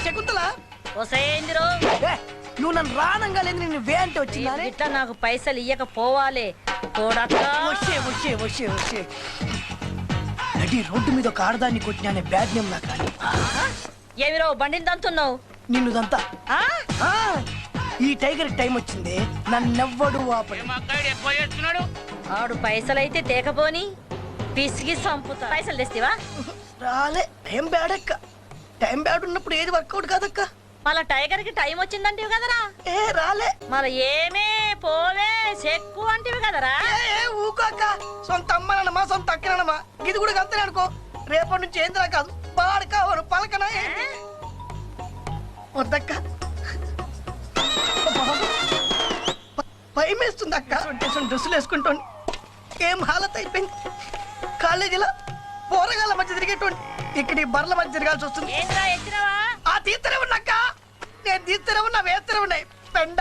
శకుంతల ఒసేందిరో నువ్వు నన్ను రానంగా లేదు నేను వే అంటే వచ్చిందా ఇట్లా నాకు పైసలు ఇయ్యకపోవాలి నడి రోడ్డు మీద ఒక ఆడదాన్ని కొట్టినా బ్యాడ్ నేమ్ నాకు కానీ ఏమిరో బండిని దంతున్నావు నిన్నుదంతా ఈ టైగర్ టైం వచ్చింది నన్నెవ్వడు ఆడు పైసలైతే తేకపోని పిసిగి సంపుతా పైసలు తెస్తావా రాలే టైం బ్యాడ్ అక్క టైం బ్యాడ్ ఉన్నప్పుడు ఏది వర్కౌట్ కాదక్క మళ్ళా టైగర్ కి టైం వచ్చిందంటివి కదరా ఏ రాలే మళ్ళా ఏమే పోవే చెక్కు అంటివి కదరా ఊకోక సొంత అమ్మనమ్మా సొంత అక్కనమ్మా ఇది కూడా అంతే అనుకో రేపటి నుంచి ఏందిరా కాదు పాడు కావాలి పలకనా వద్దక్క భయం వేస్తుంది అక్క డ్రెస్సులు వేసుకుంటాను ఏం హాలత్ అయిపోయింది కాలేజీలో పోరగాళ్ళ మధ్య తిరిగేటువంటి ఇక్కడ ఈ బర్ల మధ్య తిరగాల్సి వస్తుంది ఏంద్రా ఎత్తినవా ఆ తీస్తూనే ఉన్నాక్క నేను తీస్తూనే ఉన్నా వేస్తూనే ఉన్నాయి పెండ